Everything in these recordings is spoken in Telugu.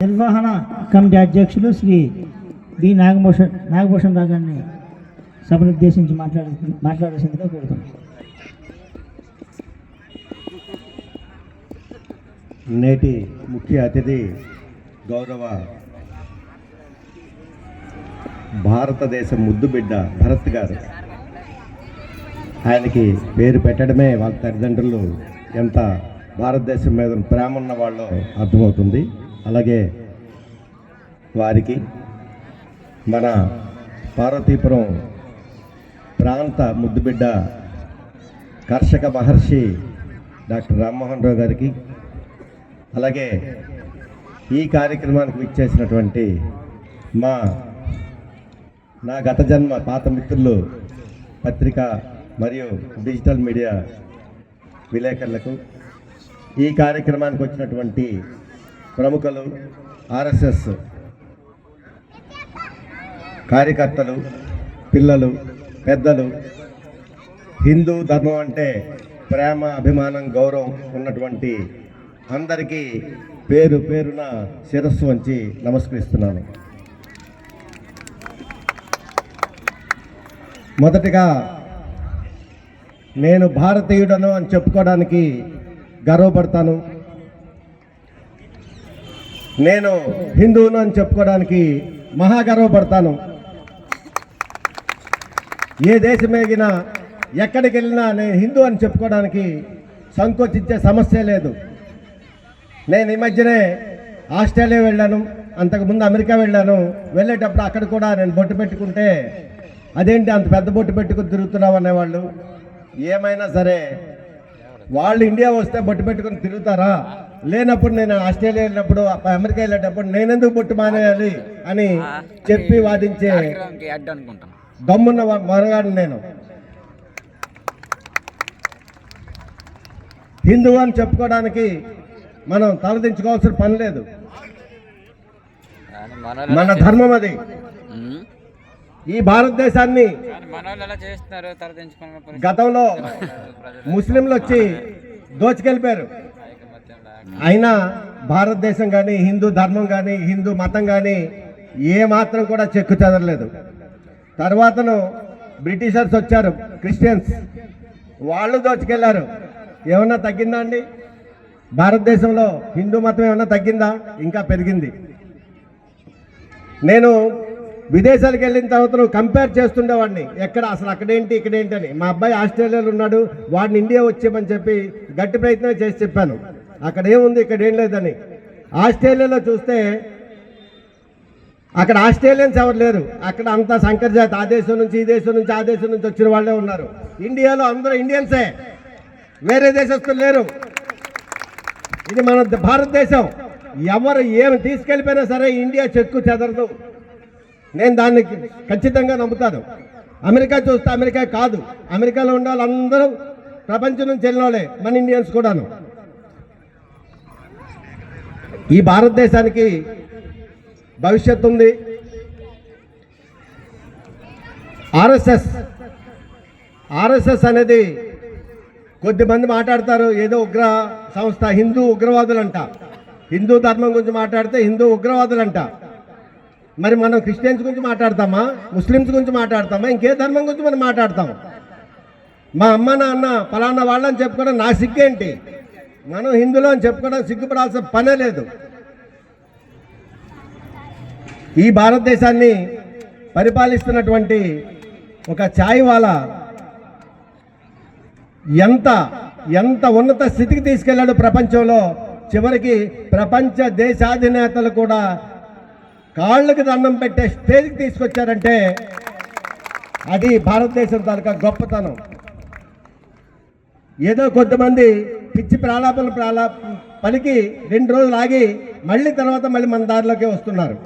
నిర్వహణ కమిటీ అధ్యక్షులు శ్రీ బి నాగభూషణ్ రావు గారిని సభను ఉద్దేశించి మాట్లాడాల్సిందిగా కోరుతున్నాను. నేటి ముఖ్య అతిథి గౌరవ భారతదేశ ముద్దుబిడ్డ భరత్ గారు. ఆయనకి పేరు పెట్టడమే వాళ్ళ తల్లిదండ్రులు ఎంత భారతదేశం మీద ప్రేమ ఉన్న వాళ్ళో అర్థమవుతుంది. అలాగే వారికి మన పార్వతీపురం ప్రాంత ముద్దుబిడ్డ కర్షక మహర్షి డాక్టర్ రామ్మోహన్ రావు గారికి, అలాగే ఈ కార్యక్రమానికి విచ్చేసినటువంటి నా గత జన్మ పాత మిత్రులు, పత్రిక మరియు డిజిటల్ మీడియా విలేకరులకు, ఈ కార్యక్రమానికి వచ్చినటువంటి ప్రముఖులు, ఆర్ఎస్ఎస్ కార్యకర్తలు, పిల్లలు, పెద్దలు, హిందూ ధర్మం అంటే ప్రేమ, అభిమానం, గౌరవం ఉన్నటువంటి అందరికీ పేరు పేరున శిరస్సు వంచి నమస్కరిస్తున్నాను. మొదటిగా నేను భారతీయుడను అని చెప్పుకోవడానికి గర్వపడతాను. నేను హిందువును అని చెప్పుకోవడానికి మహా గర్వపడతాను. ఏ దేశమేగినా ఎక్కడికి వెళ్ళినా నేను హిందూ అని చెప్పుకోవడానికి సంకోచించే సమస్య లేదు. నేను ఈ మధ్యనే ఆస్ట్రేలియా వెళ్ళాను, అంతకుముందు అమెరికా వెళ్ళాను. వెళ్ళేటప్పుడు అక్కడ కూడా నేను బొట్టు పెట్టుకుంటే అదేంటి అంత పెద్ద బొట్టు పెట్టుకుని తిరుగుతున్నావు అనేవాళ్ళు. ఏమైనా సరే వాళ్ళు ఇండియా వస్తే బొట్టు పెట్టుకుని తిరుగుతారా? లేనప్పుడు నేను ఆస్ట్రేలియా వెళ్ళినప్పుడు, అమెరికా వెళ్ళేటప్పుడు నేనెందుకు బొట్టు మానేయాలి అని చెప్పి వాదించే దమ్మున్న మరగాడు నేను. హిందువు అని చెప్పుకోవడానికి మనం తలదించుకోవాల్సిన పని లేదు. మన ధర్మం అది. ఈ భారతదేశాన్ని గతంలో ముస్లింలు వచ్చి దోచుకెళ్ళిపోయారు. అయినా భారతదేశం కానీ, హిందూ ధర్మం కానీ, హిందూ మతం కానీ ఏ మాత్రం కూడా చెక్కు చెదరలేదు. తర్వాతను బ్రిటిషర్స్ వచ్చారు, క్రిస్టియన్స్, వాళ్ళు దోచుకెళ్ళారు. ఏమన్నా తగ్గిందా అండి? భారతదేశంలో హిందూ మతం ఏమన్నా తగ్గిందా? ఇంకా పెరిగింది. నేను విదేశాలకు వెళ్ళిన తర్వాత కంపేర్ చేస్తుండేవాడిని, ఎక్కడ అసలు అక్కడేంటి ఇక్కడేంటి అని. మా అబ్బాయి ఆస్ట్రేలియాలో ఉన్నాడు, వాడిని ఇండియా వచ్చేయమని చెప్పి గట్టి ప్రయత్నం చేసి చెప్పాను. అక్కడ ఏముంది, ఇక్కడ ఏం లేదని. ఆస్ట్రేలియాలో చూస్తే అక్కడ ఆస్ట్రేలియన్స్ ఎవరు లేరు. అక్కడ అంతా సంకరజాతి, ఆ దేశం నుంచి ఈ దేశం నుంచి ఆ దేశం నుంచి వచ్చిన వాళ్ళే ఉన్నారు. ఇండియాలో అందరూ ఇండియన్సే, వేరే దేశస్తులు లేరు. ఇది మన భారతదేశం. ఎవరు ఏమి తీసుకెళ్ళిపోయినా సరే ఇండియా చెక్కు చెదరదు. నేను దాన్ని ఖచ్చితంగా నమ్ముతాను. అమెరికా చూస్తే అమెరికా కాదు, అమెరికాలో ఉండే వాళ్ళందరూ ప్రపంచం నుంచి వెళ్ళిన వాళ్ళే, మన ఇండియన్స్ కూడాను. ఈ భారతదేశానికి భవిష్యత్తు ఉంది. ఆర్ఎస్ఎస్ అనేది కొద్దిమంది మాట్లాడతారు, ఏదో ఉగ్ర సంస్థ, హిందూ ఉగ్రవాదులంట. హిందూ ధర్మం గురించి మాట్లాడితే హిందూ ఉగ్రవాదులంట. మరి మనం క్రిస్టియన్స్ గురించి మాట్లాడతామా, ముస్లిమ్స్ గురించి మాట్లాడతామా, ఇంకే ధర్మం గురించి మనం మాట్లాడతాము? మా అమ్మ నాన్న ఫలానా వాళ్ళని చెప్పుకోవడం నా సిగ్గేంటి? మనం హిందువులు అని చెప్పుకోవడం సిగ్గుపడాల్సిన పనే లేదు. ఈ భారతదేశాన్ని పరిపాలిస్తున్నటువంటి ఒక ఛాయ్ వాలా ఎంత ఉన్నత స్థితికి తీసుకెళ్లాడు ప్రపంచంలో. చివరికి ప్రపంచ దేశాధినేతలు కూడా కాళ్ళకి దండం పెట్టే స్టేజ్కి తీసుకొచ్చారంటే అది భారతదేశం తాలూకా గొప్పతనం. ఏదో కొంతమంది పిచ్చి ప్రాలాపనలు పలికి 2 రోజులు ఆగి మళ్ళీ తర్వాత మన దారిలోకి వస్తున్నారు.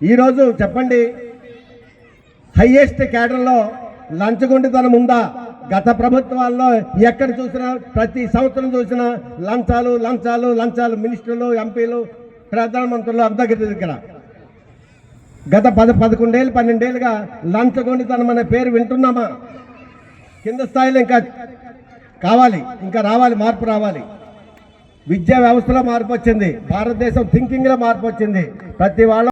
ఈరోజు చెప్పండి, హైయెస్ట్ క్యాడర్లో లంచగొండితనం ఉందా? గత ప్రభుత్వాల్లో ఎక్కడ చూసినా, ప్రతి సంవత్సరం చూసినా లంచాలు, మినిస్టర్లు, ఎంపీలు, ప్రధానమంత్రులు అందరి దగ్గర. గత 11 ఏళ్ళు 12 ఏళ్ళుగా లంచగొండితనం అనే పేరు వింటున్నామా? కింద స్థాయిలో ఇంకా కావాలి, ఇంకా రావాలి, మార్పు రావాలి. విద్యా వ్యవస్థలో మార్పు వచ్చింది, భారతదేశం థింకింగ్లో మార్పు వచ్చింది. ప్రతి వాళ్ళ